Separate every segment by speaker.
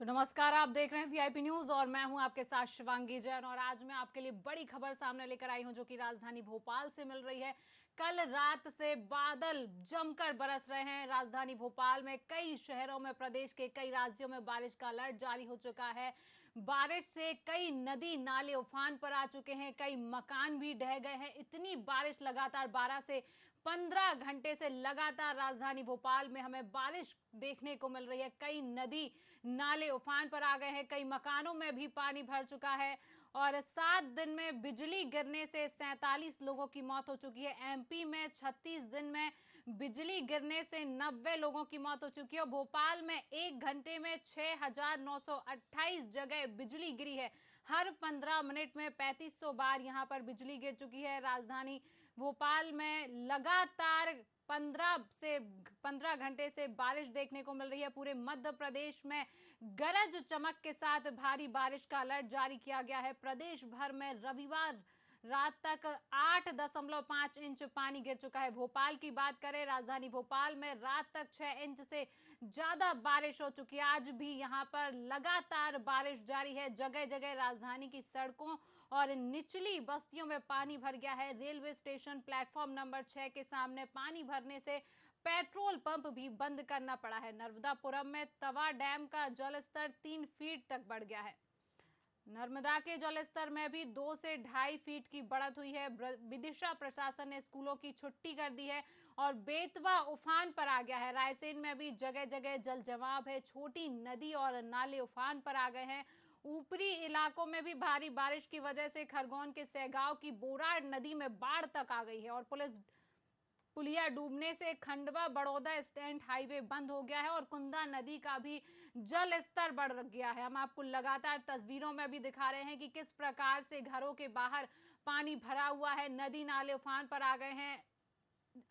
Speaker 1: तो नमस्कार, आप देख रहे हैं वीआईपी न्यूज और मैं हूं आपके साथ शिवांगी जैन। और आज मैं आपके लिए बड़ी खबर सामने लेकर आई हूं जो कि राजधानी भोपाल से मिल रही है। कल रात से बादल जमकर बरस रहे हैं। राजधानी भोपाल में कई शहरों में, प्रदेश के कई राज्यों में बारिश का अलर्ट जारी हो चुका है। बारिश से कई नदी नाले उफान पर आ चुके हैं, कई मकान भी ढह गए हैं। इतनी बारिश लगातार 12 से 15 घंटे से लगातार राजधानी भोपाल में हमें बारिश देखने को मिल रही है। कई नदी नाले उफान पर आ गए हैं, कई मकानों में भी पानी भर चुका है। और 7 दिन में बिजली गिरने से 47 लोगों की मौत हो चुकी है। एमपी में 36 दिन में बिजली गिरने से 90 लोगों की मौत हो चुकी है। भोपाल में 1 घंटे में 6,928 जगह बिजली गिरी है। हर 15 मिनट में 3500 बार यहां पर बिजली गिर चुकी है। राजधानी भोपाल में लगातार 15 घंटे से बारिश देखने को मिल रही है। पूरे मध्य प्रदेश में गरज चमक के साथ भारी बारिश का अलर्ट जारी किया गया है। प्रदेश भर में रविवार रात तक 8.5 इंच पानी गिर चुका है। भोपाल की बात करें, राजधानी भोपाल में रात तक 6 इंच से ज्यादा बारिश हो चुकी है। आज भी यहां पर लगातार बारिश जारी है। जगह जगह राजधानी की सड़कों और निचली बस्तियों में पानी भर गया है। रेलवे स्टेशन प्लेटफॉर्म नंबर 6 के सामने पानी भरने से पेट्रोल पंप भी बंद करना पड़ा है। नर्मदापुरम में तवा डैम का जलस्तर 3 फीट तक बढ़ गया है। नर्मदा के जलस्तर में भी 2 से 2.5 फीट की बढ़त हुई है। विदिशा प्रशासन ने स्कूलों की छुट्टी कर दी है और बेतवा उफान पर आ गया है। रायसेन में भी जगह जगह जल जमाव है। छोटी नदी और नाले उफान पर आ गए हैं। ऊपरी इलाकों में भी भारी बारिश की वजह से खरगोन के सहगांव की बोराड़ नदी में बाढ़ तक आ गई है और पुलिया डूबने से खंडवा बड़ौदा स्टैंड हाईवे बंद हो गया है और कुंदा नदी का भी जल स्तर बढ़ गया है। हम आपको लगातार तस्वीरों में भी दिखा रहे हैं कि किस प्रकार से घरों के बाहर पानी भरा हुआ है। नदी नाले उफान पर आ गए हैं।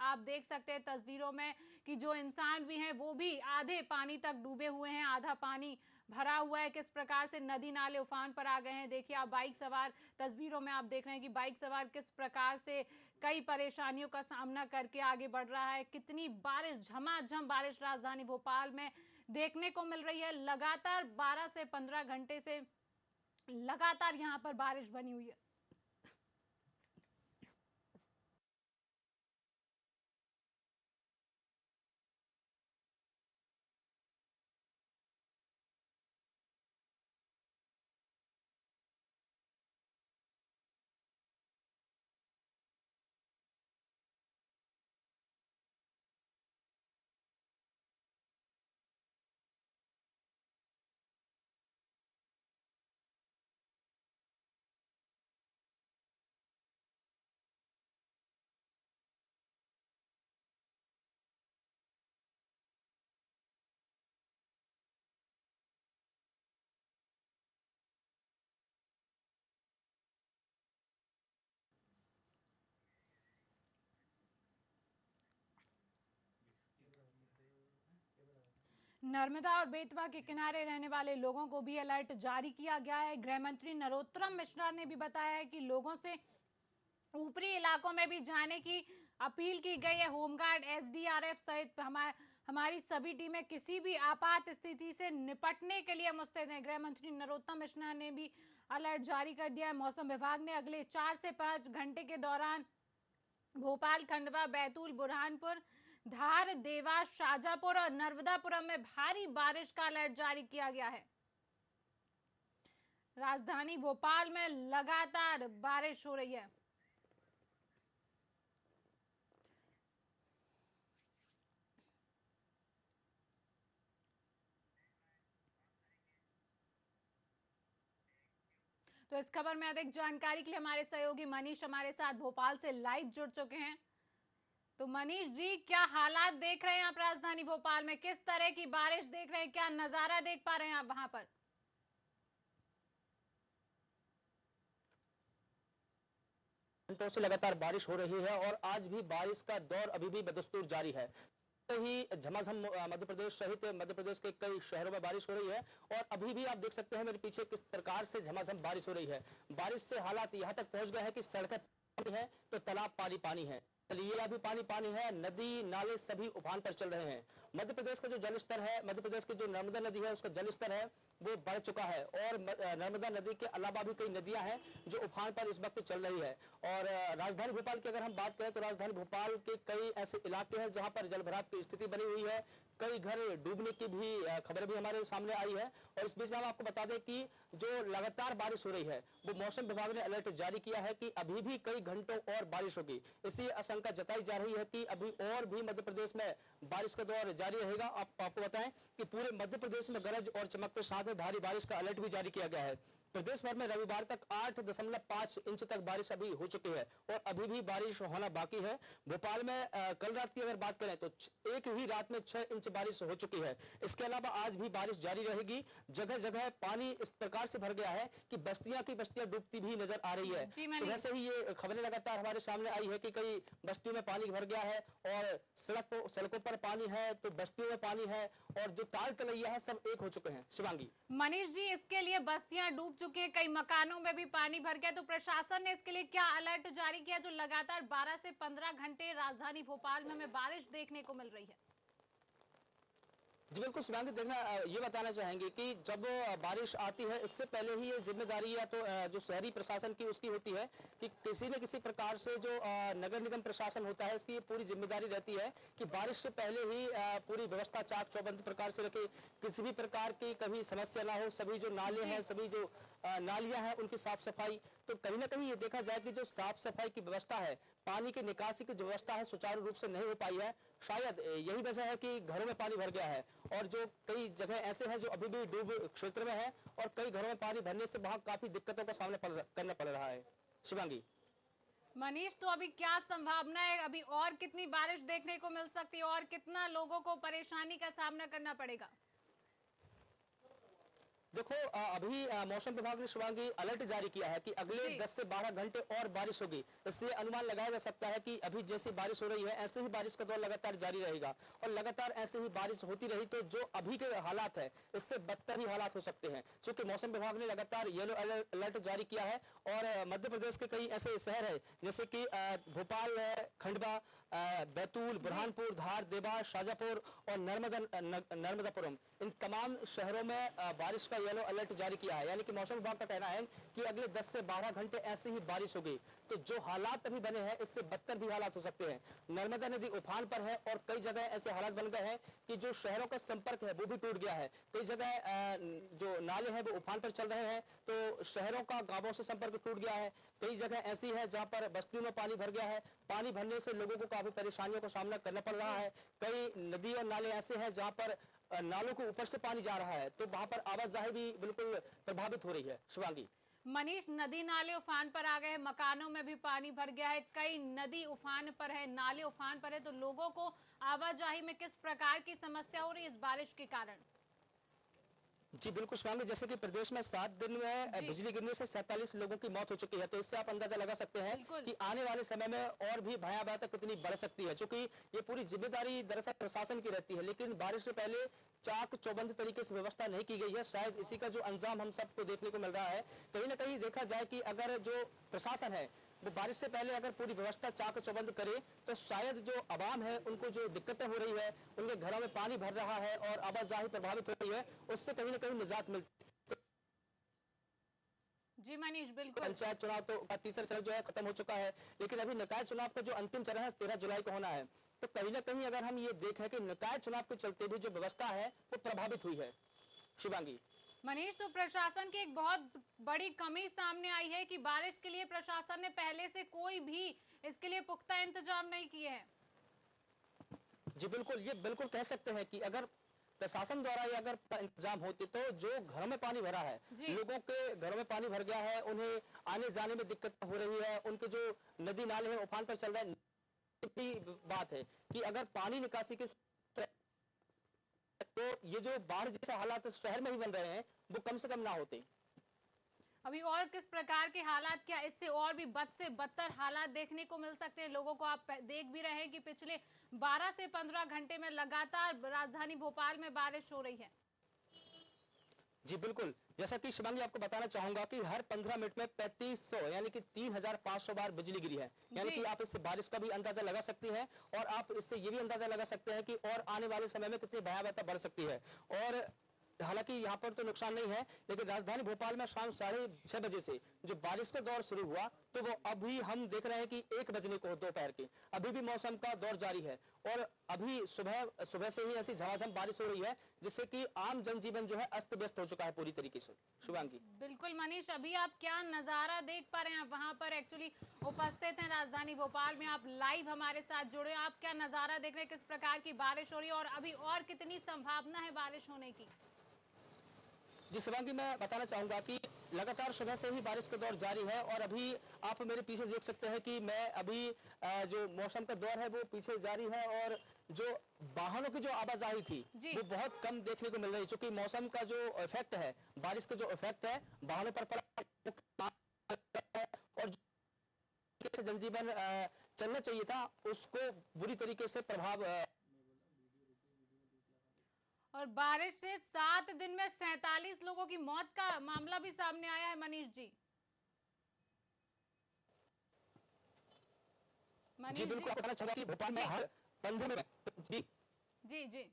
Speaker 1: आप देख सकते हैं तस्वीरों में कि जो इंसान भी हैं वो भी आधे पानी तक डूबे हुए हैं, आधा पानी भरा हुआ है। किस प्रकार से नदी नाले उफान पर आ गए हैं, देखिए आप बाइक सवार, तस्वीरों में आप देख रहे हैं कि बाइक सवार किस प्रकार से कई परेशानियों का सामना करके आगे बढ़ रहा है। कितनी बारिश, झमाझम बारिश राजधानी भोपाल में देखने को मिल रही है। लगातार 12 से 15 घंटे से लगातार यहां पर बारिश बनी हुई है। नर्मदा और बेतवा के किनारे रहने वाले लोगों को भी अलर्ट जारी किया गया है। गृह मंत्री नरोत्तम मिश्रा ने भी बताया है कि लोगों से ऊपरी इलाकों में भी जाने की अपील की गई है। होमगार्ड, एसडीआरएफ सहित हमारी सभी टीमें किसी भी आपात स्थिति से निपटने के लिए मुस्तैद हैं। गृह मंत्री नरोत्तम मिश्रा ने भी अलर्ट जारी कर दिया है। मौसम विभाग ने अगले 4 से 5 घंटे के दौरान भोपाल, खंडवा, बैतूल, बुरहानपुर, धार, देवास, शाजापुर और नर्मदापुरम में भारी बारिश का अलर्ट जारी किया गया है। राजधानी भोपाल में लगातार बारिश हो रही है। तो इस खबर में अधिक जानकारी के लिए हमारे सहयोगी मनीष हमारे साथ भोपाल से लाइव जुड़ चुके हैं। तो मनीष जी, क्या हालात देख रहे हैं आप राजधानी भोपाल में? किस तरह की बारिश देख रहे हैं, क्या नजारा देख पा रहे हैं आप वहां पर?
Speaker 2: घंटों से लगातार बारिश हो रही है और आज भी बारिश का दौर अभी भी बदस्तूर जारी है। ही झमाझम मध्य प्रदेश सहित मध्य प्रदेश के कई शहरों में बारिश हो रही है और अभी भी आप देख सकते हैं मेरे पीछे किस प्रकार से झमाझम बारिश हो रही है। बारिश से हालात यहां तक पहुंच गए हैं कि सड़कें पानी है तो तालाब पानी पानी है। तलिया भी पानी पानी है, नदी नाले सभी उफान पर चल रहे हैं। मध्य प्रदेश का जो जलस्तर है, मध्य प्रदेश की जो नर्मदा नदी है उसका जलस्तर है वो बढ़ चुका है और नर्मदा नदी के अलावा भी कई नदियां हैं जो उफान पर इस वक्त चल रही है। और राजधानी भोपाल की अगर हम बात करें तो राजधानी भोपाल के कई ऐसे इलाके हैं जहां पर जलभराव की स्थिति बनी हुई है, कई घर डूबने की भी खबर भी हमारे सामने आई है। और इस बीच में हम आपको बता दें कि जो लगातार बारिश हो रही है वो मौसम विभाग ने अलर्ट जारी किया है कि अभी भी कई घंटों और बारिश होगी। इसी आशंका जताई जा रही है कि अभी और भी मध्य प्रदेश में बारिश का दौर जारी रहेगा। आपको बताएं कि पूरे मध्य प्रदेश में गरज और चमक के साथ भारी बारिश का अलर्ट भी जारी किया गया है। प्रदेश भर में रविवार तक 8.5 इंच तक बारिश अभी हो चुकी है और अभी भी बारिश होना बाकी है। भोपाल में कल रात की अगर बात करें तो एक ही रात में 6 इंच बारिश हो चुकी है। इसके अलावा आज भी बारिश जारी रहेगी। जगह जगह पानी इस प्रकार से भर गया है कि बस्तियां की बस्तियां डूबती भी नजर आ रही है। सुबह से ही ये खबरें लगातार हमारे सामने आई है कि कई बस्तियों में पानी भर गया है और सड़कों पर पानी है तो बस्तियों में पानी है और जो ताल तलैया है सब एक हो चुके हैं। शिवांगी।
Speaker 1: मनीष जी, इसके लिए बस्तियां डूब चुके हैं, कई मकानों में भी पानी भर गया, तो प्रशासन ने इसके लिए क्या अलर्ट जारी किया जो लगातार 12 से 15 घंटे राजधानी भोपाल में हमें बारिश देखने को मिल रही है?
Speaker 2: जी बिल्कुल शिवांगी, देखना ये बताना चाहेंगे कि जब बारिश आती है इससे पहले ही ये जिम्मेदारी या तो जो शहरी प्रशासन की उसकी होती है कि किसी न किसी प्रकार से जो नगर निगम प्रशासन होता है इसकी ये पूरी जिम्मेदारी रहती है कि बारिश से पहले ही पूरी व्यवस्था चाक चौबंद प्रकार से रखे, किसी भी प्रकार की कभी समस्या ना हो। सभी जो नाले हैं, सभी जो नालियां हैं उनकी साफ सफाई, तो कहीं ना कहीं ये देखा जाए कि जो साफ सफाई की व्यवस्था है, पानी की निकासी की जो व्यवस्था है सुचारू रूप से नहीं हो पाई है। शायद यही वजह है कि घरों में पानी भर गया है और जो कई जगह ऐसे हैं जो अभी भी डूब क्षेत्र में है और कई घरों में पानी भरने से वहां काफी दिक्कतों का सामना करना पड़ रहा है। शिवांगी।
Speaker 1: मनीष, तो अभी क्या संभावना है, अभी और कितनी बारिश देखने को मिल सकती है और कितना लोगों को परेशानी का सामना करना पड़ेगा?
Speaker 2: देखो अभी मौसम विभाग ने शिवांगी अलर्ट जारी किया है कि अगले 10 से 12 घंटे और बारिश होगी। इससे अनुमान लगाया जा सकता है कि अभी जैसी बारिश हो रही है ऐसे ही बारिश का दौर लगातार जारी रहेगा और लगातार ऐसे ही बारिश होती रही तो जो अभी के हालात है इससे बदतर ही हालात हो सकते हैं। क्योंकि मौसम विभाग ने लगातार येलो अलर्ट जारी किया है और मध्य प्रदेश के कई ऐसे शहर है जैसे कि भोपाल, खंडवा, बैतूल, बुरहानपुर, धार, देवास, शाजापुर और नर्मदापुरम, इन तमाम शहरों में बारिश का येलो अलर्ट जारी किया है। यानी कि मौसम विभाग का कहना है कि अगले 10 से 12 घंटे ऐसे ही बारिश होगी तो जो हालात अभी बने हैं इससे बदतर भी हालात हो सकते हैं। नर्मदा नदी उफान पर है और कई जगह ऐसे हालात बन गए हैं कि जो शहरों का संपर्क है वो भी टूट गया है। कई जगह जो नाले हैं वो उफान पर चल रहे हैं तो शहरों का गांवों से संपर्क टूट गया है। कई जगह ऐसी है जहां पर बस्तियों में पानी भर गया है। पानी भरने से लोगों को काफी परेशानियों का सामना करना पड़ रहा है। कई नदी और नाले ऐसे हैं जहां पर नालों के ऊपर से पानी जा रहा है तो वहां पर आवाजाही भी बिल्कुल प्रभावित हो रही है। शिवांगी।
Speaker 1: मनीष, नदी नाले उफान पर आ गए, मकानों में भी पानी भर गया है, कई नदी उफान पर है, नाले उफान पर है, तो लोगों को आवाजाही में किस प्रकार की समस्या हो रही है इस बारिश के कारण?
Speaker 2: जी बिल्कुल शिवांगी, जैसे कि प्रदेश में 7 दिन में बिजली गिरने से 47 लोगों की मौत हो चुकी है तो इससे आप अंदाजा लगा सकते हैं कि आने वाले समय में और भी भयावहता कितनी बढ़ सकती है। क्योंकि ये पूरी जिम्मेदारी दरअसल प्रशासन की रहती है लेकिन बारिश से पहले चाक चौबंद तरीके से व्यवस्था नहीं की गई है। शायद इसी का जो अंजाम हम सबको देखने को मिल रहा है। कहीं ना कहीं देखा जाए कि अगर जो प्रशासन है वो बारिश से पहले अगर पूरी व्यवस्था चाक चौबंद करे तो शायद जो आवाम है उनको जो दिक्कतें हो रही है, उनके घरों में पानी भर रहा है और आवाजाही प्रभावित हो रही है, उससे कहीं ना कहीं निजात मिलती है।
Speaker 1: जी मनीष, बिल्कुल।
Speaker 2: पंचायत चुनाव तो का तीसरा चरण जो है खत्म हो चुका है लेकिन अभी निकाय चुनाव का जो अंतिम चरण है 13 जुलाई को होना है। तो कहीं ना कहीं अगर हम ये देखें कि निकाय चुनाव के चलते भी जो व्यवस्था है वो प्रभावित हुई है। शिवांगी।
Speaker 1: मनीष, तो प्रशासन की एक बहुत बड़ी कमी सामने आई है कि बारिश के लिए प्रशासन ने पहले से कोई भी इसके लिए पुख्ता इंतजाम नहीं किए हैं।
Speaker 2: जी बिल्कुल, ये बिल्कुल कह सकते हैं कि अगर प्रशासन द्वारा ये अगर इंतजाम होते तो जो घरों में पानी भरा है, लोगों के घरों में पानी भर गया है, उन्हें आने जाने में दिक्कत हो रही है, उनके जो नदी नाले हैं उफान पर चल रहे हैं, बात है कि अगर पानी निकासी के तो ये जो बाढ़ जैसे हालात शहर में ही बन रहे हैं वो कम से कम ना होते।
Speaker 1: अभी और किस प्रकार के हालात, क्या इससे और भी बद से बदतर हालात देखने को मिल सकते हैं लोगों को? आप देख भी रहे हैं कि पिछले 12 से 15 घंटे में लगातार राजधानी भोपाल में बारिश हो रही है।
Speaker 2: जी बिल्कुल, जैसा कि शिवांगी आपको बताना चाहूंगा कि हर 15 मिनट में 3500 यानी कि 3500 बार बिजली गिरी है। यानी कि
Speaker 1: जी।
Speaker 2: आप इससे बारिश का भी अंदाजा लगा सकती हैं और आप इससे ये भी अंदाजा लगा सकते हैं कि और आने वाले समय में कितनी भयावहता बढ़ सकती है। और हालांकि यहाँ पर तो नुकसान नहीं है, लेकिन राजधानी भोपाल में शाम 6:30 बजे से जो बारिश का दौर शुरू हुआ, तो वो अभी हम देख रहे हैं कि 1 बजने को दोपहर के अभी भी मौसम का दौर जारी है। और अभी सुबह सुबह से ही ऐसी झमाझम बारिश हो रही है, जिससे कि आम जनजीवन जो है अस्त व्यस्त हो चुका है पूरी तरीके से। शिवांगी।
Speaker 1: बिल्कुल मनीष, अभी आप क्या नजारा देख पा रहे हैं? आप वहां पर एक्चुअली उपस्थित हैं राजधानी भोपाल में, आप लाइव हमारे साथ जुड़े, आप क्या नजारा देख रहे हैं? किस प्रकार की बारिश हो रही है और अभी और कितनी संभावना है बारिश होने की?
Speaker 2: जी शिवांगी, मैं बताना चाहूंगा कि लगातार सुबह से ही बारिश का दौर जारी है और अभी आप मेरे पीछे देख सकते हैं कि मैं अभी जो मौसम का दौर है वो पीछे जारी है और जो वाहनों की जो आवाजाही थी
Speaker 1: जी।
Speaker 2: वो बहुत कम देखने को मिल रही है, क्योंकि मौसम का जो इफेक्ट है, बारिश का जो इफेक्ट है वाहनों पर पड़ा और जो जनजीवन चलना चाहिए था उसको बुरी तरीके से प्रभाव
Speaker 1: और बारिश से 7 दिन में 47 लोगों की मौत का मामला भी सामने आया है मनीष जी।
Speaker 2: जी
Speaker 1: मनीष जी।
Speaker 2: बिल्कुल, बताना चाहूंगा कि भोपाल में हर 15 मिनट जी
Speaker 1: जी जी।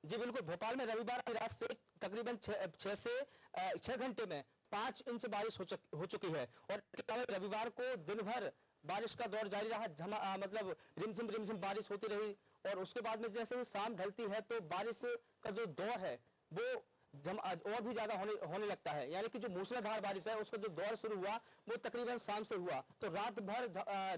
Speaker 2: जी बिल्कुल, भोपाल में रविवार की रात से तकरीबन 6 घंटे में 5 इंच बारिश हो चुकी है। और रविवार को दिन भर बारिश का दौर जारी रहा, मतलब रिमझिम रिमझिम बारिश होती रही और उसके बाद में जैसे ही शाम ढलती है तो बारिश का जो दौर है वो और भी ज्यादा होने लगता है। यानी कि जो मूसलाधार बारिश है उसका जो दौर शुरू हुआ वो तकरीबन शाम से हुआ, तो रात भर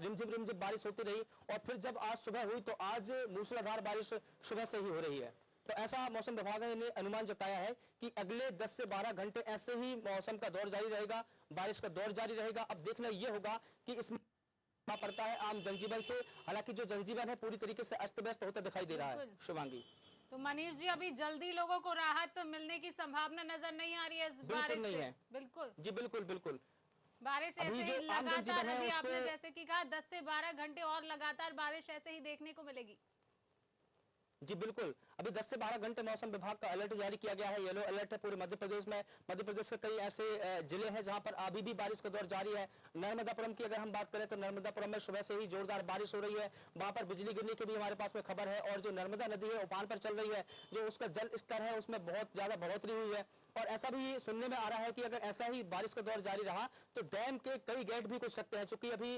Speaker 2: रिमझिम रिमझिम बारिश होती रही और फिर जब आज सुबह हुई तो आज मूसलाधार बारिश सुबह से ही हो रही है। तो ऐसा मौसम विभाग ने अनुमान जताया है कि अगले 10 से 12 घंटे ऐसे ही मौसम का दौर जारी रहेगा, बारिश का दौर जारी रहेगा। अब देखना यह होगा कि इसमें पड़ता है आम जनजीवन से, हालांकि जो जनजीवन है पूरी तरीके से अस्त व्यस्त होता दिखाई दे रहा है। शिवांगी।
Speaker 1: तो मनीष जी, अभी जल्दी लोगों को राहत मिलने की संभावना नजर नहीं आ रही है इस बारिश
Speaker 2: नहीं
Speaker 1: से?
Speaker 2: है।
Speaker 1: बिल्कुल
Speaker 2: जी बिल्कुल बिल्कुल।
Speaker 1: बारिश ऐसे
Speaker 2: अभी
Speaker 1: ही
Speaker 2: जो आम
Speaker 1: लगातार,
Speaker 2: जनजीवन है
Speaker 1: अभी आपने
Speaker 2: उसको
Speaker 1: जैसे कि कहा 10 से 12 घंटे और लगातार बारिश ऐसे ही देखने को मिलेगी।
Speaker 2: जी बिल्कुल, अभी 10 से 12 घंटे मौसम विभाग का अलर्ट जारी किया गया है, येलो अलर्ट है पूरे मध्य प्रदेश में। मध्य प्रदेश के कई ऐसे जिले हैं जहां पर अभी भी बारिश का दौर जारी है। नर्मदापुरम की अगर हम बात करें तो नर्मदापुरम में सुबह से ही जोरदार बारिश हो रही है, वहां पर बिजली गिरने की भी हमारे पास में खबर है। और जो नर्मदा नदी है उफान पर चल रही है, जो उसका जल स्तर है उसमें बहुत ज्यादा बढ़ोतरी हुई है। और ऐसा भी सुनने में आ रहा है कि अगर ऐसा ही बारिश का दौर जारी रहा तो डैम के कई गेट भी खुल सकते हैं, क्योंकि अभी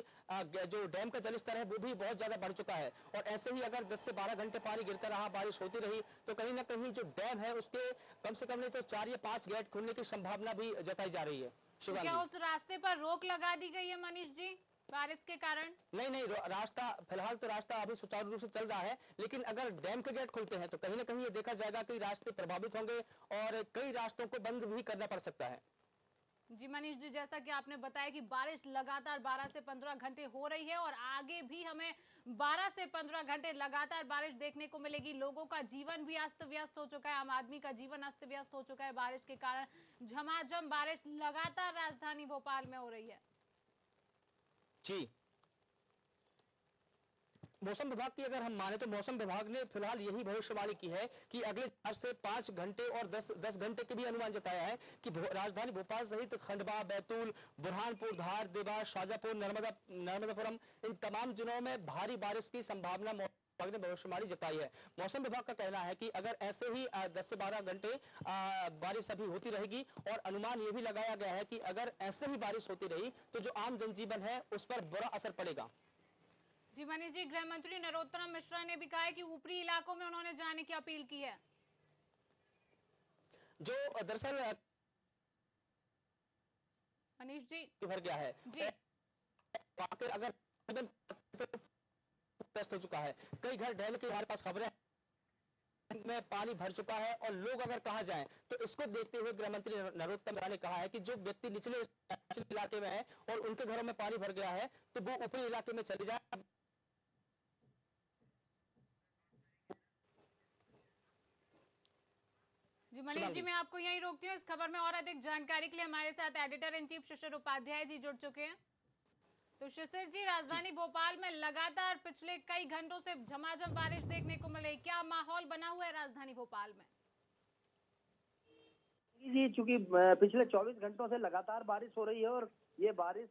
Speaker 2: जो डैम का जलस्तर है वो भी बहुत ज्यादा बढ़ चुका है। और ऐसे ही अगर 10 से 12 घंटे पानी गिरता रहा, बारिश होती रही, तो कहीं ना कहीं जो डैम है उसके कम से कम नहीं तो 4 या 5 गेट खुलने की संभावना भी जताई जा रही है।
Speaker 1: तो क्या उस रास्ते पर रोक लगा दी गई है मनीष जी बारिश के कारण?
Speaker 2: नहीं, रास्ता फिलहाल तो रास्ता अभी सुचारू रूप से चल रहा है, लेकिन अगर डैम के गेट खुलते हैं तो कहीं ना कहीं ये देखा जाएगा कि रास्ते प्रभावित होंगे और कई रास्तों को बंद भी करना पड़ सकता है।
Speaker 1: जी मनीष जी, जैसा कि आपने बताया कि बारिश लगातार 12 से 15 घंटे हो रही है और आगे भी हमें 12 से 15 घंटे लगातार बारिश देखने को मिलेगी। लोगों का जीवन भी अस्त व्यस्त हो चुका है, आम आदमी का जीवन अस्त व्यस्त हो चुका है बारिश के कारण। झमाझम बारिश लगातार राजधानी भोपाल में हो रही है।
Speaker 2: जी, मौसम विभाग की अगर हम माने तो मौसम विभाग ने फिलहाल यही भविष्यवाणी की है कि अगले 4 से 5 घंटे और 10 घंटे के भी अनुमान जताया है कि राजधानी भोपाल सहित खंडवा, बैतूल, बुरहानपुर, धार, देवास, शाजापुर, नर्मदापुरम, इन तमाम जिलों में भारी बारिश की संभावना विभाग ने भविष्यवाणी जताई है। मौसम विभाग का कहना है कि अगर ऐसे ही 10 से 12 घंटे बारिश अभी होती रहेगी और अनुमान यह भी लगाया गया है कि अगर ऐसे ही बारिश होती रही तो जो आम जनजीवन है उस पर बुरा असर पड़ेगा।
Speaker 1: जी मनीष जी, गृह मंत्री नरोत्तम मिश्रा ने भी कहा है कि ऊपरी इलाकों में उन्होंने जाने की अपील की है।
Speaker 2: जो दरअसल
Speaker 1: मनीष जी
Speaker 2: भर गया है
Speaker 1: जी,
Speaker 2: अगर हो चुका है, कई घर ढहने की हमारे पास खबरें में पानी भर चुका है और लोग अगर कहा जाएं तो इसको देखते हुए गृह मंत्री नरोत्तम मिश्रा ने कहा है कि जो व्यक्ति निचले इलाके में है और उनके घरों में पानी भर गया है तो वो ऊपरी इलाके में चले जाए।
Speaker 1: जी मनीष जी, मैं आपको यहीं रोकती हूँ। इस खबर में और अधिक जानकारी के लिए हमारे साथ एडिटर इन चीफ शिशिर उपाध्याय जी जुड़ चुके हैं। तो शिशिर जी, राजधानी भोपाल में लगातार पिछले कई घंटों से झमाझम बारिश देखने को मिले, क्या माहौल बना हुआ है राजधानी भोपाल में?
Speaker 3: जी, चूंकि पिछले 24 घंटों से लगातार बारिश हो रही है और ये बारिश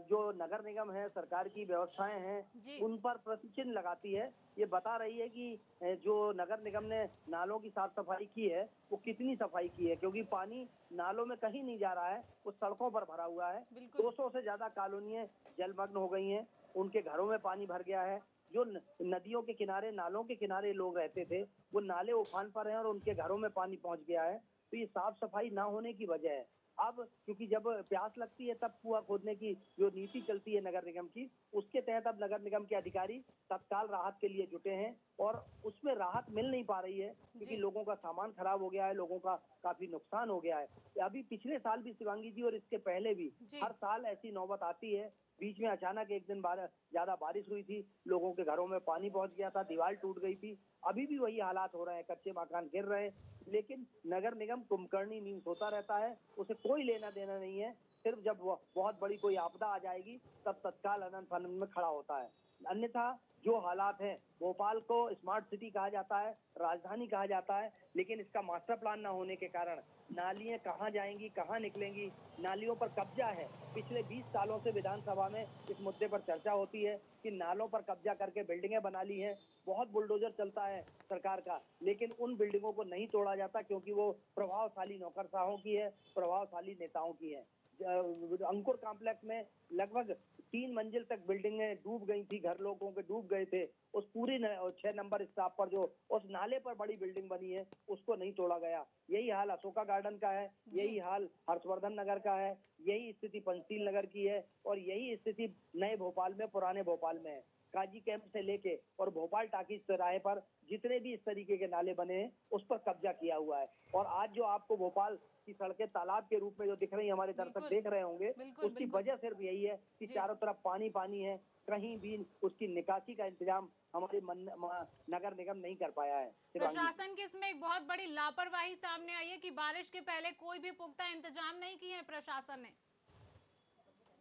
Speaker 3: जो नगर निगम है, सरकार की व्यवस्थाएं हैं,
Speaker 1: जी।
Speaker 3: उन पर प्रश्न चिन्ह लगाती है। ये बता रही है कि जो नगर निगम ने नालों की साफ सफाई की है, वो कितनी सफाई की है, क्योंकि पानी नालों में कहीं नहीं जा रहा है, वो सड़कों पर भरा हुआ है।
Speaker 1: बिल्कुल।
Speaker 3: 200 से ज्यादा कॉलोनियां जलमग्न हो गई हैं, उनके घरों में पानी भर गया है। जो नदियों के किनारे, नालों के किनारे लोग रहते थे, वो नाले उफान पर हैं और उनके घरों में पानी पहुंच गया है। तो ये साफ सफाई ना होने की वजह है। अब क्योंकि जब प्यास लगती है तब कुआं खोदने की जो नीति चलती है नगर निगम की, उसके तहत अब नगर निगम के अधिकारी तत्काल राहत के लिए जुटे हैं और उसमें राहत मिल नहीं पा रही है क्योंकि
Speaker 1: जी।
Speaker 3: लोगों का सामान खराब हो गया है, लोगों का काफी नुकसान हो गया है। अभी पिछले साल भी शिवांगी जी और इसके पहले भी
Speaker 1: जी।
Speaker 3: हर साल ऐसी नौबत आती है। बीच में अचानक एक दिन ज्यादा बारिश हुई थी, लोगों के घरों में पानी पहुंच गया था, दीवार टूट गई थी। अभी भी वही हालात हो रहे हैं, कच्चे मकान गिर रहे हैं, लेकिन नगर निगम कुंभकर्णी नींद सोता रहता है, उसे कोई लेना देना नहीं है। सिर्फ जब बहुत बड़ी कोई आपदा आ जाएगी तब तत्काल अनंत फनन में खड़ा होता है। अन्यथा जो हालात हैं, भोपाल को स्मार्ट सिटी कहा जाता है, राजधानी कहा जाता है, लेकिन इसका मास्टर प्लान न होने के कारण नालियां कहाँ जाएंगी, कहाँ निकलेंगी, नालियों पर कब्जा है। पिछले 20 सालों से विधानसभा में इस मुद्दे पर चर्चा होती है कि नालों पर कब्जा करके बिल्डिंगें बना ली हैं। बहुत बुलडोजर चलता है सरकार का, लेकिन उन बिल्डिंगों को नहीं तोड़ा जाता क्योंकि वो प्रभावशाली नौकरशाहों की है, प्रभावशाली नेताओं की है। अंकुर कॉम्प्लेक्स में लगभग 3 मंजिल तक बिल्डिंगें डूब गई थी, घर लोगों के डूब गए थे। उस पूरी 6 नंबर स्टाफ पर जो उस नाले पर बड़ी बिल्डिंग बनी है, उसको नहीं तोड़ा गया। यही हाल अशोका गार्डन का है, यही हाल हर्षवर्धन नगर का है, यही स्थिति पंचशील नगर की है और यही स्थिति नए भोपाल में, पुराने भोपाल में है। काजी कैंप से लेके और भोपाल टाकीज चौराहे पर जितने भी इस तरीके के नाले बने हैं, उस पर कब्जा किया हुआ है। और आज जो आपको भोपाल की सड़कें तालाब के रूप में जो दिख रही है, हमारे दर्शक देख रहे होंगे, उसकी वजह सिर्फ यही है कि चारों तरफ पानी पानी है, कहीं भी उसकी निकासी का इंतजाम हमारे नगर निगम नहीं कर पाया है।
Speaker 1: प्रशासन की इसमें एक बहुत बड़ी लापरवाही सामने आई है कि बारिश के पहले कोई भी पुख्ता इंतजाम नहीं किए हैं प्रशासन ने।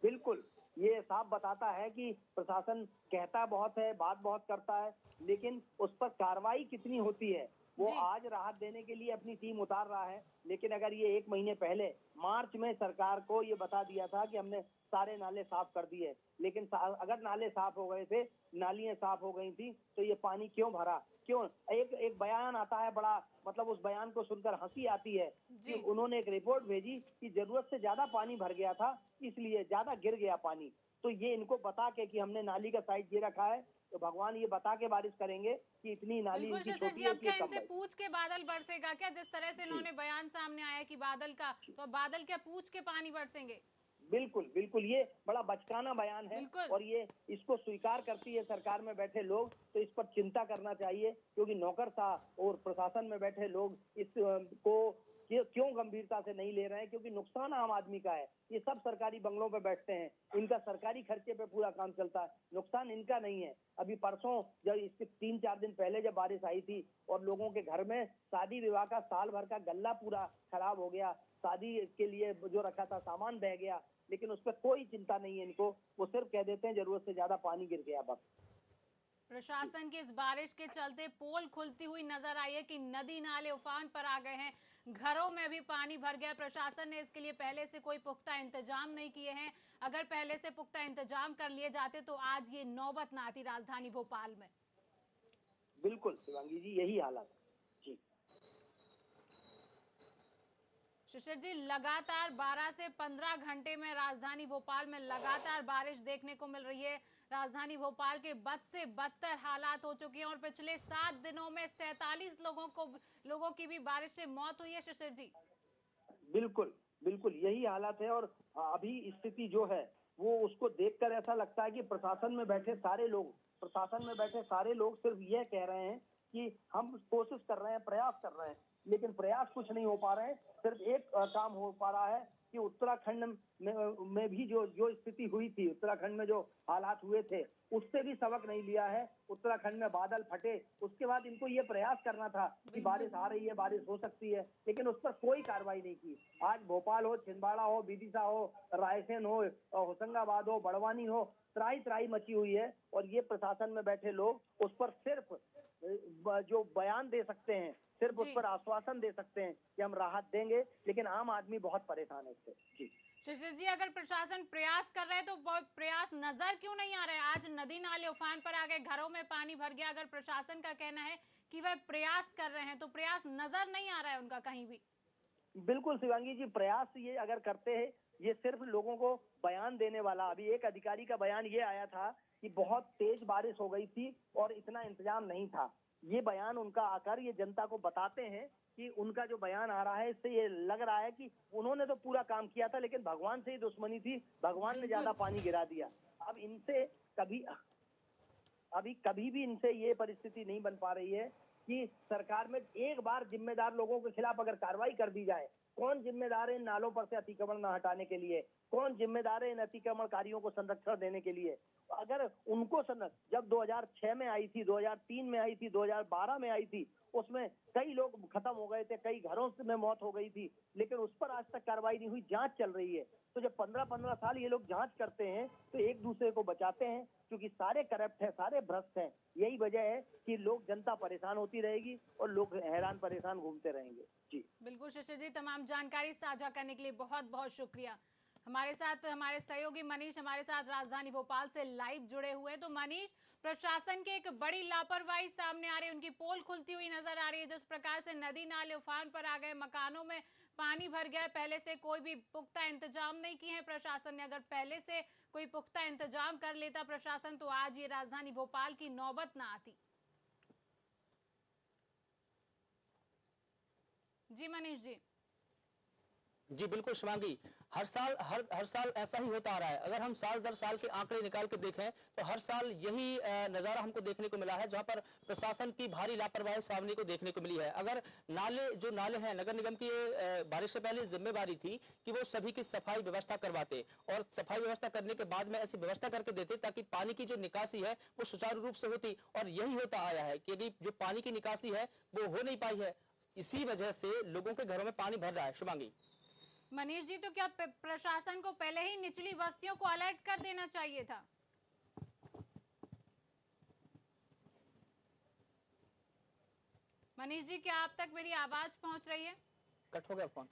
Speaker 3: बिल्कुल, ये साफ बताता है कि प्रशासन कहता बहुत है, बात बहुत करता है, लेकिन उस पर कार्रवाई कितनी होती है। वो आज राहत देने के लिए अपनी टीम उतार रहा है, लेकिन अगर ये 1 महीने पहले मार्च में सरकार को ये बता दिया था कि हमने सारे नाले साफ कर दिए, लेकिन अगर नाले साफ हो गए थे, नालियां साफ हो गई थी, तो ये पानी क्यों भरा? क्यों? एक बयान आता है बड़ा, मतलब उस बयान को सुनकर हंसी आती है कि उन्होंने एक रिपोर्ट भेजी कि जरूरत से ज्यादा पानी भर गया था, इसलिए ज्यादा गिर गया पानी। तो ये इनको बता के कि हमने नाली का साइज ये रखा है, तो भगवान ये बता के बारिश करेंगे कि इतनी नाली इनकी छोटी है,
Speaker 1: क्या इनसे पूछ के बादल बरसेगा क्या? जिस तरह से इन्होंने बयान सामने आया कि बादल का, तो बादल क्या पूछ के पानी बरसेंगे?
Speaker 3: बिल्कुल बिल्कुल, ये बड़ा बचकाना बयान है और ये इसको स्वीकार करती है सरकार में बैठे लोग, तो इस पर चिंता करना चाहिए, क्योंकि नौकरशाह और प्रशासन में बैठे लोग इस को क्यों गंभीरता से नहीं ले रहे हैं, क्योंकि नुकसान आम आदमी का है। ये सब सरकारी बंगलों पे बैठते हैं, इनका सरकारी खर्चे पे पूरा काम चलता है, नुकसान इनका नहीं है। अभी परसों जब इसके 3-4 दिन पहले जब बारिश आई थी और लोगों के घर में शादी विवाह का साल भर का गल्ला पूरा खराब हो गया, शादी के लिए जो रखा था सामान बह गया, लेकिन उस पर कोई चिंता नहीं है इनको। वो सिर्फ कह देते हैं जरूरत से ज्यादा पानी गिर गया बस।
Speaker 1: प्रशासन की इस बारिश के चलते पोल खुलती हुई नजर आई है कि नदी नाले उफान पर आ गए हैं, घरों में भी पानी भर गया। प्रशासन ने इसके लिए पहले से कोई पुख्ता इंतजाम नहीं किए हैं। अगर पहले से पुख्ता इंतजाम कर लिए जाते तो आज ये नौबत ना आती राजधानी भोपाल में।
Speaker 3: बिल्कुल शिवांगी जी, यही हालत जी।
Speaker 1: शिशिर जी, लगातार 12 से 15 घंटे में राजधानी भोपाल में लगातार बारिश देखने को मिल रही है। राजधानी भोपाल के बद से बदतर हालात हो चुके हैं और पिछले 7 दिनों में 47 लोगों की भी बारिश से मौत हुई है। शिशिर जी,
Speaker 3: बिल्कुल बिल्कुल यही हालत है और अभी स्थिति जो है वो उसको देखकर ऐसा लगता है कि प्रशासन में बैठे सारे लोग सिर्फ ये कह रहे हैं कि हम कोशिश कर रहे हैं, प्रयास कर रहे हैं, लेकिन प्रयास कुछ नहीं हो पा रहे हैं। सिर्फ एक काम हो पा रहा है कि उत्तराखंड में भी जो स्थिति हुई थी, उत्तराखंड में जो हालात हुए थे, उससे भी सबक नहीं लिया है। उत्तराखंड में बादल फटे, उसके बाद इनको ये प्रयास करना था कि बारिश आ रही है, बारिश हो सकती है, लेकिन उस पर कोई कार्रवाई नहीं की। आज भोपाल हो, छिंदवाड़ा हो, विदिशा हो, रायसेन हो, होशंगाबाद हो, बड़वानी हो, त्राही त्राही मची हुई है और ये प्रशासन में बैठे लोग उस पर सिर्फ जो बयान दे सकते हैं, सिर्फ उस
Speaker 1: जी।
Speaker 3: पर आश्वासन दे सकते हैं कि हम राहत देंगे, लेकिन आम आदमी बहुत परेशान है इससे। जी
Speaker 1: शिशिर जी, अगर प्रशासन प्रयास कर रहा है तो वो प्रयास नजर क्यों नहीं आ रहे? आज नदी नाले उफान पर आ गए, घरों में पानी भर गया। अगर प्रशासन का कहना है कि वह प्रयास कर रहे हैं तो प्रयास नजर नहीं आ रहा है उनका कहीं भी।
Speaker 3: बिल्कुल शिवांगी जी, प्रयास ये अगर करते हैं, ये सिर्फ लोगों को बयान देने वाला। अभी एक अधिकारी का बयान ये आया था कि बहुत तेज बारिश हो गई थी और इतना इंतजाम नहीं था। ये बयान उनका आकर ये जनता को बताते हैं कि उनका जो बयान आ रहा है, इससे ये लग रहा है कि उन्होंने तो पूरा काम किया था, लेकिन भगवान से ही दुश्मनी थी, भगवान ने ज्यादा
Speaker 1: बिल्कुल।
Speaker 3: पानी गिरा दिया। अब इनसे कभी अभी कभी भी इनसे ये परिस्थिति नहीं बन पा रही है कि सरकार में एक बार जिम्मेदार लोगों के खिलाफ अगर कार्रवाई कर दी जाए। कौन जिम्मेदार है इन नालों पर से अतिक्रमण न हटाने के लिए? कौन जिम्मेदार है इन अतिक्रमणकारियों को संरक्षण देने के लिए? अगर उनको जब 2006 में आई थी, 2003 में आई थी, 2012 में आई थी, उसमें कई लोग खत्म हो गए थे, कई घरों में मौत हो गई थी, लेकिन उस पर आज तक कार्रवाई नहीं हुई, जांच चल रही है। तो जब 15-15 साल ये लोग जांच करते हैं तो एक दूसरे को बचाते हैं, क्योंकि सारे करप्ट हैं, सारे भ्रष्ट हैं। यही वजह है कि लोग, जनता परेशान होती रहेगी और लोग हैरान परेशान घूमते रहेंगे। जी
Speaker 1: बिल्कुल शिशिर जी, तमाम जानकारी साझा करने के लिए बहुत बहुत शुक्रिया। हमारे साथ हमारे सहयोगी मनीष हमारे साथ राजधानी भोपाल से लाइव जुड़े हुए। तो मनीष, प्रशासन की एक बड़ी लापरवाही सामने आ रही है, उनकी पोल खुलती हुई नजर आ रही है। जिस प्रकार से नदी नाले उफान पर आ गए, मकानों में पानी भर गया, पहले से कोई भी पुख्ता इंतजाम नहीं किए हैं प्रशासन ने। अगर पहले से कोई पुख्ता इंतजाम कर लेता प्रशासन तो आज ये राजधानी भोपाल की नौबत ना आती। जी मनीष जी।
Speaker 2: जी बिल्कुल शिवांगी, हर साल ऐसा ही होता आ रहा है। अगर हम साल दर साल के आंकड़े निकाल के देखें तो हर साल यही नजारा हमको देखने को मिला है, जहां पर प्रशासन की भारी लापरवाही सामने को देखने को मिली है। अगर नाले हैं, नगर निगम की बारिश से पहले जिम्मेवारी थी कि वो सभी की सफाई व्यवस्था करवाते और सफाई व्यवस्था करने के बाद में ऐसी व्यवस्था करके देते ताकि पानी की जो निकासी है वो सुचारू रूप से होती। और यही होता आया है कि जो पानी की निकासी है वो हो नहीं पाई है, इसी वजह से लोगों के घरों में पानी भर रहा है। शिवांगी,
Speaker 1: मनीष जी, तो क्या प्रशासन को पहले ही निचली बस्तियों को अलर्ट कर देना चाहिए था? मनीष जी, क्या आप तक मेरी आवाज पहुंच रही है?
Speaker 2: कट हो गया फोन।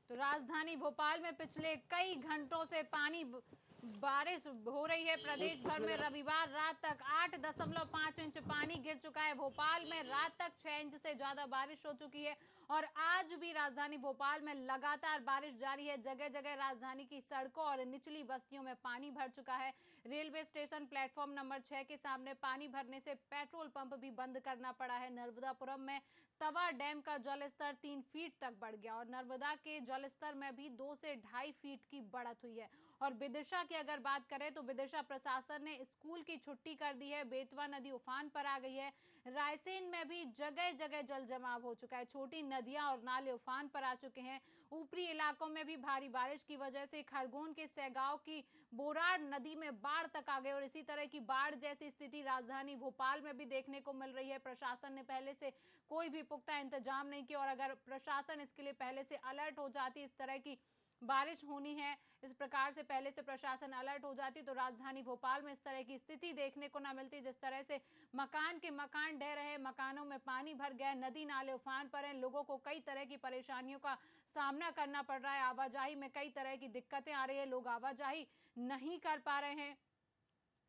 Speaker 1: तो राजधानी भोपाल में पिछले कई घंटों से बारिश हो रही है। प्रदेश भर में रविवार रात तक 8.5 इंच पानी गिर चुका है। भोपाल में रात तक 6 इंच से ज्यादा बारिश हो चुकी है और आज भी राजधानी भोपाल में लगातार बारिश जारी है। जगह जगह राजधानी की सड़कों और निचली बस्तियों में पानी भर चुका है। रेलवे स्टेशन प्लेटफॉर्म नंबर 6 के सामने पानी भरने से पेट्रोल पंप भी बंद करना पड़ा है। नर्मदापुरम में तवा डैम का जलस्तर 3 फीट तक बढ़ गया और नर्मदा के जलस्तर में भी 2 से 2.5 फीट की बढ़त हुई है। और विदिशा की अगर बात करें तो विदिशा प्रशासन ने स्कूल की छुट्टी कर दी है। बेतवा नदी उफान पर आ गई है। रायसेन में भी जगह जगह जल जमाव हो चुका है। छोटी नदियां और नाले उफान पर आ चुके हैं। ऊपरी इलाकों में भी भारी बारिश की वजह से खरगोन के सैगांव की बोराड़ नदी में बाढ़ तक आ गई और इसी तरह की बाढ़ जैसी स्थिति राजधानी भोपाल में भी देखने को मिल रही है। प्रशासन ने पहले से कोई भी पुख्ता इंतजाम नहीं किया और अगर प्रशासन इसके लिए पहले से अलर्ट हो जाती, इस तरह की बारिश होनी है इस प्रकार से पहले से प्रशासन अलर्ट हो जाती, तो राजधानी भोपाल में इस तरह की स्थिति देखने को ना मिलती। जिस तरह से मकान के मकान ढह रहे, मकानों में पानी भर गया, नदी नाले उफान पर हैं, लोगों को कई तरह की परेशानियों का सामना करना पड़ रहा है। आवाजाही में कई तरह की दिक्कतें आ रही है, लोग आवाजाही नहीं कर पा रहे हैं।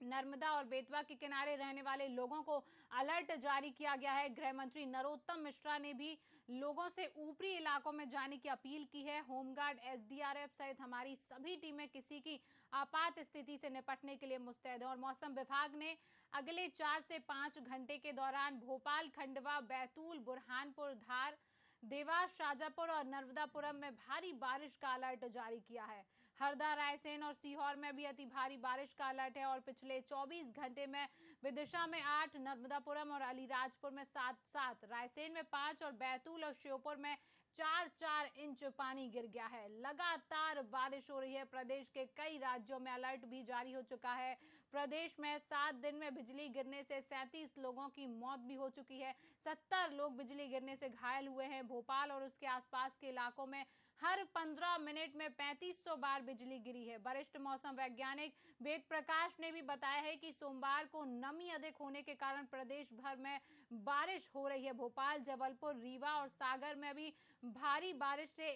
Speaker 1: नर्मदा और बेतवा के किनारे रहने वाले लोगों को अलर्ट जारी किया गया है। गृह मंत्री नरोत्तम मिश्रा ने भी लोगों से ऊपरी इलाकों में जाने की अपील की है। होमगार्ड, एसडीआरएफ सहित हमारी सभी टीमें किसी की आपात स्थिति से निपटने के लिए मुस्तैद हैं। और मौसम विभाग ने अगले 4 से 5 घंटे के दौरान भोपाल, खंडवा, बैतूल, बुरहानपुर, धार, देवास, शाजापुर और नर्मदापुरम में भारी बारिश का अलर्ट जारी किया है। हरदा, रायसेन और सीहोर में भी अति भारी बारिश का अलर्ट है और पिछले 24 घंटे में विदिशा में 8, नर्मदापुरम और अलीराजपुर में 7, रायसेन में 5 और बैतूल और श्योपुर में 4 इंच पानी गिर गया है। लगातार बारिश हो रही है। प्रदेश के कई राज्यों में अलर्ट भी जारी हो चुका है। प्रदेश में 7 दिन में बिजली गिरने से 37 लोगों की मौत भी हो चुकी है। 70 लोग बिजली गिरने से घायल हुए हैं। भोपाल और उसके आसपास के इलाकों में हर 15 मिनट में 3500 बार बिजली गिरी है। वरिष्ठ मौसम वैज्ञानिक वेद प्रकाश ने भी बताया है कि सोमवार को नमी अधिक होने के कारण प्रदेश भर में बारिश हो रही है। भोपाल, जबलपुर, रीवा और सागर में अभी भारी बारिश से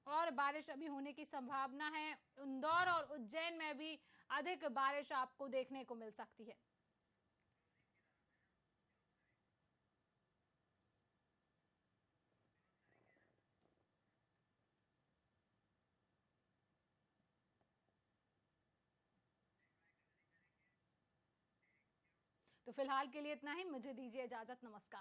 Speaker 1: और बारिश अभी होने की संभावना है। इंदौर और उज्जैन में भी अधिक बारिश आपको देखने को मिल सकती है। तो फिलहाल के लिए इतना ही। मुझे दीजिए इजाजत। नमस्कार।